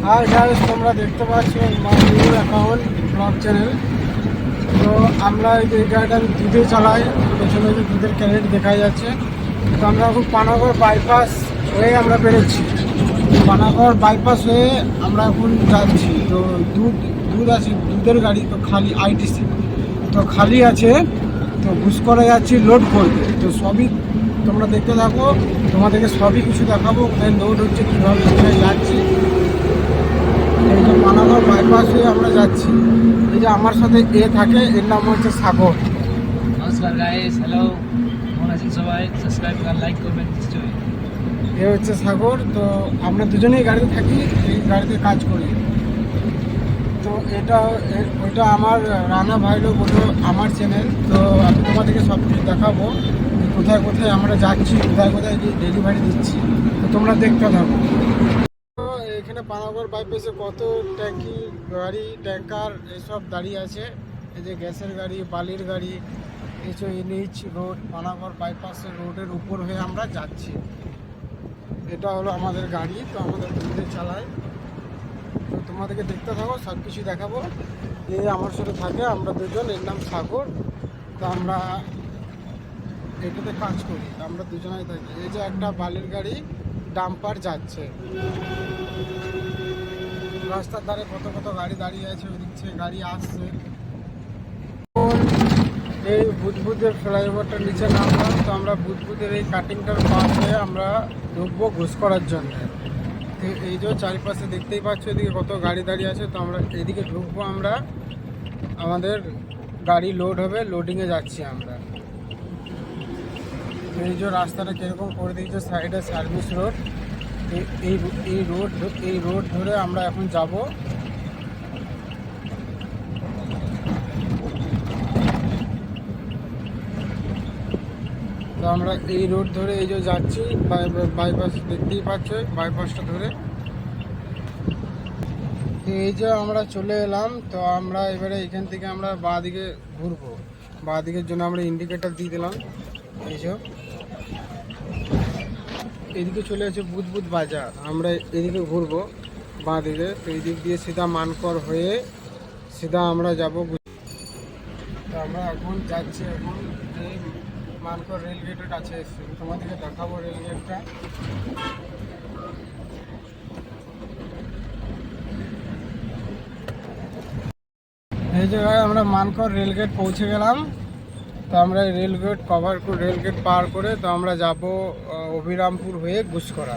Hi guys, তোমরা দেখতে পাচ্ছ নিউ অ্যাকাউন্ট ব্লগ চ্যানেল। তো আমরা এই গাড়িটা দুধে চালাই, পেছনে যে দুধের ক্যারেট দেখা যাচ্ছে। তো আমরা এখন পানাগড় বাইপাস হয়ে আমরা বেরোচ্ছি। পানাগড় বাইপাস হয়ে আমরা এখন যাচ্ছি। তো দুধ আছে, দুধের গাড়ি তো খালি আইটিসি তো খালি আছে। তো ঘুষকরা যাচ্ছি লোড করতে। তো সবই তোমরা দেখতে থাকো, তোমাদেরকে সবই কিছু দেখাবো, কোথায় লোড হচ্ছে, কীভাবে কোথায় যাচ্ছি। এই যে পানাগড় বাইপাস হয়ে আমরা যাচ্ছি। এই যে আমার সাথে থাকে, এর নাম হচ্ছে সাগর। নমস্কার গাইস, হ্যালো, কেমন আছেন সবাই? সাবস্ক্রাইব আর লাইক করবেন নিশ্চয়ই। এ হচ্ছে সাগর। তো আমরা দুজনেই গাড়িতে থাকি, এই গাড়িতে কাজ করি। তো ওইটা আমার রানা ভাইরও বলো আমার চ্যানেল। তো আমি তোমাদেরকে সব কিছু দেখাবো, কোথায় কোথায় আমরা যাচ্ছি, কোথায় কোথায় ডেলিভারি দিচ্ছি। তো তোমরা দেখতে থাকো। এখানে পানাগড় বাইপাসে কত ট্যাঙ্কি গাড়ি, ট্যাঙ্কার এসব দাঁড়িয়ে আছে। এই যে গ্যাসের গাড়ি, বালির গাড়ি, এসব এনএইচ রোড, পানাগড় বাইপাসের রোডের উপর হয়ে আমরা যাচ্ছি। এটা হলো আমাদের গাড়ি, তো আমাদের দুধে চালায়। তো তোমাদেরকে দেখতে থাকো, সব কিছু দেখাবো। এ আমার সাথে থাকে, আমরা দুজন, এর নাম সাগর। তো আমরা এটাতে কাজ করি, আমরা দুজনেই থাকি। এই যে একটা বালির গাড়ি ডাম্পার যাচ্ছে। রাস্তার ধারে কত কত গাড়ি দাঁড়িয়ে আছে, ওই দিক থেকে গাড়ি আসছে। এই বুধবুধের ফ্লাইওভারটার নিচে নামলাম। তো আমরা বুধবুধের এই কাটিংটার পার হয়ে আমরা ঢুকবো ঘুষ করার জন্য। তো এই যে চারিপাশে দেখতেই পাচ্ছ, এদিকে কত গাড়ি দাঁড়িয়ে আছে। তো আমরা এদিকে ঢুকবো, আমরা আমাদের গাড়ি লোড হবে, লোডিংয়ে যাচ্ছি আমরা। এই যে রাস্তাটা কীরকম করে দিয়েছে, সাইডে সার্ভিস রোড। এই রোড ধরে আমরা এখন যাব। তো আমরা এই রোড ধরে এই যে যাচ্ছি, বাইপাস দেখতেই পাচ্ছ, বাইপাসটা ধরে এই যে আমরা চলে এলাম। তো আমরা এবারে এখান থেকে আমরা বাঁ দিকে ঘুরবো। বাঁ দিকের জন্য আমরা ইন্ডিকেটার দিয়ে দিলাম। এইসব এদিকে চলে আছে বুধবুধ বাজার, আমরা এদিকে ঘুরবো বাঁ দিকে। তো এই দিক দিয়ে সিধা মানকর হয়ে সিধা আমরা যাব। তো আমরা এখন যাচ্ছি, এখন এই মানকর রেলগেটের কাছে এসেছি। তোমাদেরকে দেখাবো রেলগেটটা। এই জায়গায় আমরা মানকর রেলগেট পৌঁছে গেলাম। তো আমরা রেলগেট রেলগেট পার করে তো আমরা যাব অভিরামপুর হয়ে গুসকরা।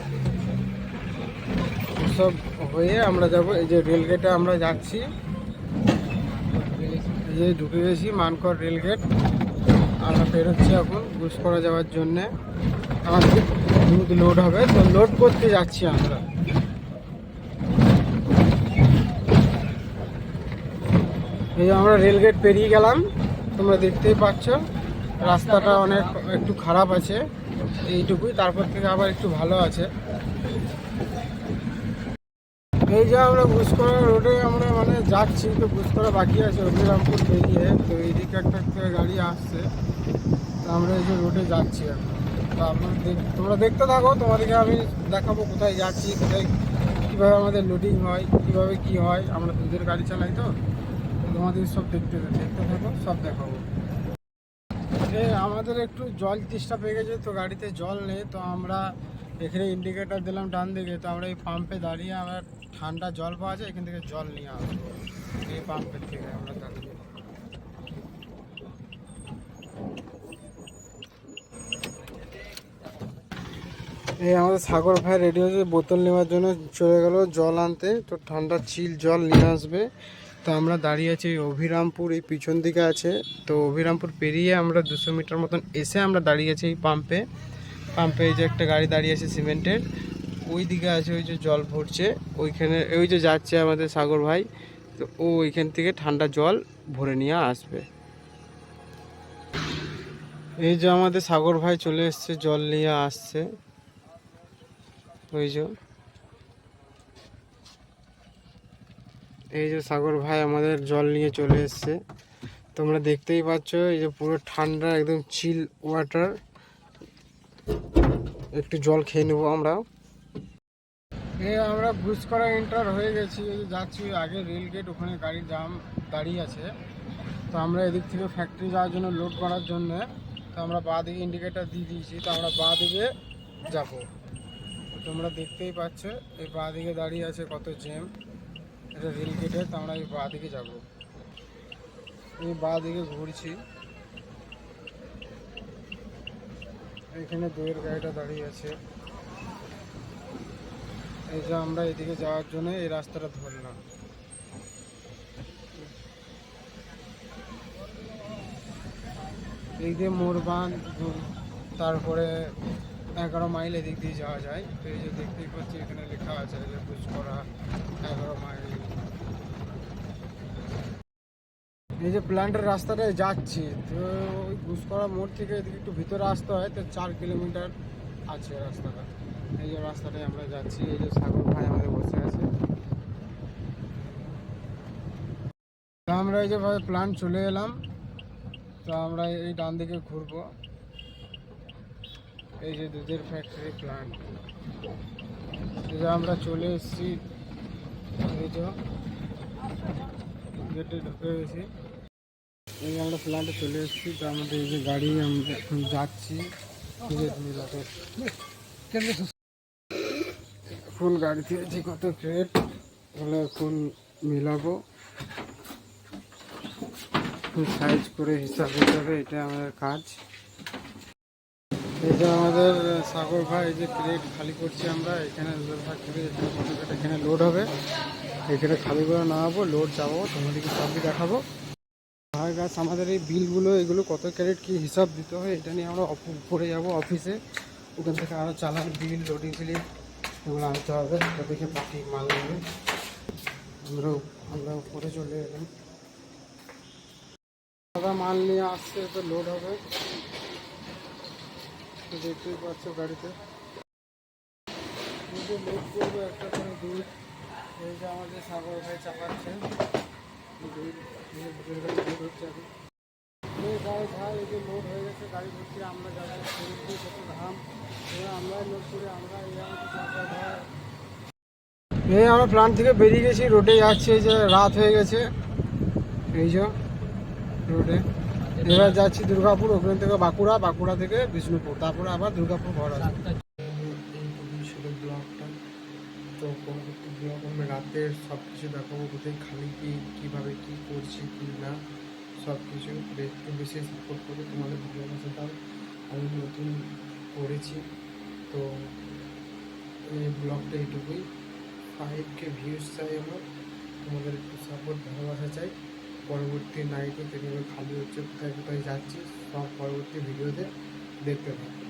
সব হয়ে আমরা যাব, এই যে রেলগেটে আমরা যাচ্ছি। এই যে ঢুকে গেছি মানকর রেলগেট। আমরা বেরোচ্ছি এখন গুসকরা যাওয়ার জন্যে। আমাদের দুধ লোড হবে, তো লোড করতে যাচ্ছি আমরা। এই যে আমরা রেলগেট পেরিয়ে গেলাম, তোমরা দেখতেই পাচ্ছ। রাস্তাটা অনেক একটু খারাপ আছে এইটুকুই, তারপর থেকে আবার একটু ভালো আছে। এই যে আমরা গুসকরা রোডে আমরা মানে যাচ্ছি। তো গুসকরা বাকি আছে অভিরামপুর পেরিয়ে। তো এইদিকে একটা গাড়ি আসছে। তো আমরা এই যে রোডে যাচ্ছি এখন। তো তোমরা দেখতে থাকো, তোমাদেরকে আমি দেখাবো কোথায় যাচ্ছি, কোথায় কীভাবে আমাদের লোডিং হয়, কীভাবে কি হয়। আমরা দুধের গাড়ি চালাই, তো তোমাদের সব দেখতে থাকো, সব দেখাবো। আমাদের একটু জল তেষ্টা পেয়ে গেছে, তো গাড়িতে জল নেই। তো আমরা এখানে ইন্ডিকেটার দিলাম ডান দিকে। তো আমরা এই পাম্পে দাঁড়িয়ে আমরা ঠান্ডা জল পাওয়া যায়, এখান থেকে জল নিয়ে আসবো। এই পাম্পের থেকে আমরা দাঁড়িয়ে এই আমাদের সাগর ভাই রেডি হয়েছে বোতল নেওয়ার জন্য, চলে গেল জল আনতে। তো ঠান্ডা চিল জল নিয়ে আসবে। তো আমরা দাঁড়িয়ে আছি অভিরামপুর, এই পিছন দিকে আছে। তো অভিরামপুর পেরিয়ে আমরা 200 মিটার মতন এসে আমরা দাঁড়িয়ে আছি এই পাম্পে। এই যে একটা গাড়ি দাঁড়িয়ে আছে সিমেন্টের, ওই দিকে আছে, ওই যে জল ভরছে ওইখানে। ওই যে যাচ্ছে আমাদের সাগর ভাই। তো ও ওইখান থেকে ঠান্ডা জল ভরে নিয়ে আসবে। এই যে আমাদের সাগর ভাই চলে এসছে, জল নিয়ে আসছে। ওই যে এই যে সাগর ভাই আমাদের জল নিয়ে চলে এসছে। তোমরা দেখতেই পাচ্ছ, এই যে পুরো ঠান্ডা একদম চিল ওয়াটার। একটু জল খেয়ে নেবো আমরা। এই আমরা গুসকরা এন্টার হয়ে গেছি, এই যে যাচ্ছি আগে রেল গেট, ওখানে গাড়ির জাম দাঁড়িয়ে আছে। তো আমরা এদিক থেকে ফ্যাক্টরি যাওয়ার জন্য লোড করার জন্য, তো আমরা বাঁ দিকে ইন্ডিকেটার দিয়ে দিয়েছি, তো আমরা বাঁ দিকে যাবো। তোমরা দেখতেই পাচ্ছ এই বাঁ দিকে দাঁড়িয়ে আছে কত জ্যাম, এটা রেল গেটের। তো আমরা এই বাঁ দিকে যাবো, এই বাঁ দিকে ঘুরছি। এখানে দইয়ের গাড়িটা দাঁড়িয়ে আছে। এই যে আমরা এদিকে যাওয়ার জন্য এই রাস্তাটা ধরলাম। এই দিয়ে মোরবান, তারপরে 11 মাইল এদিক দিয়ে যাওয়া যায়। তো এই যে দেখতেই পাচ্ছি এখানে লেখা আছে যে গুসকরা 11 মাইল। এই যে প্ল্যান্টের রাস্তাটায় যাচ্ছি, তো ওই গুসকরা মোড় থেকে এদিকে একটু ভিতরে আসতে হয়, তো 4 কিলোমিটার আছে রাস্তাটা। এই যে রাস্তাটায় আমরা যাচ্ছি। এই যে সাগর ভাই আমাদের বসে আছে। তো আমরা এই যে প্ল্যান্ট চলে এলাম, তো আমরা এই ডান দিকে ঘুরবো। এই যে দুধের ফ্যাক্টরি প্ল্যান্ট, এই যে আমরা চলে এসেছি। এই যে গেটে ঢুকে গেছি। এই যে আমরা প্ল্যান্টে চলে এসেছি। তো আমাদের এই যে গাড়ি, আমরা এখন যাচ্ছি ফুল গাড়ি দিয়েছি, কত ক্রেট হলে ফুল মিলাবো, ফুল সাইজ করে হিসাব হিসাবে, এটা আমাদের কাজ। এই যে আমাদের সাগর ভাই, এই যে ক্রেট খালি করছি আমরা এখানে ফ্যাক্টরি, এখানে কত ক্রেট এখানে লোড হবে, এখানে খালি করে নামাবো, লোড যাবো, তোমাদেরকে সবই দেখাবো। ভাই গাছ আমাদের এই বিলগুলো, এগুলো কত ক্যারেট কি হিসাব দিতে হয়, এটা নিয়ে আমরা উপরে যাবো অফিসে। ওখান থেকে আরও চালান বিল, লোডিং স্লিপ এগুলো আনতে হবে, ওটা দেখে বাকি মাল নেবে। আমরা উপরে চলে এলাম, দাদা মাল নিয়ে আসছে, তো লোড হবে। তো দেখতেই পাচ্ছ গাড়িতে লোড করবো একটা করে দুধ। এই যে আমাদের সাগর ভাই চালাচ্ছে দুধ, হচ্ছে এখন। ভাই এই যে লোড হয়ে গেছে গাড়ি ভর্তি, আমরা যাবো কত ধাম, আমরা লোড করে আমরা এই আমরা প্ল্যান্ট থেকে বেরিয়ে গেছি, রোডে যাচ্ছি। এই যে রাত হয়ে গেছে, এই যে রোডে এবার যাচ্ছি দুর্গাপুর, ওখান থেকে বাঁকুড়া, বাঁকুড়া থেকে বিষ্ণুপুর, তারপরে আবার দুর্গাপুর ঘর আসবে। এই ছিল ব্লগটা। তো পরবর্তী ব্লগ আমরা রাতের সব কিছু দেখাবো, কোথায় খালি কি, কীভাবে কী করছি কি না, সব কিছু একটু বেশি সাপোর্ট করে তোমাদের ভিডিও দাও। আমি নতুন করেছি, তো এই ব্লগটা এইটুকুই। 5K ভিউজ চাই আমার, তোমাদের একটু সাপোর্ট ভালোবাসা চাই। পরবর্তী নাইটে কীভাবে খালি হচ্ছে, কোথায় কোথায় যাচ্ছি, সব পরবর্তী ভিডিওতে দেখতে পাবো।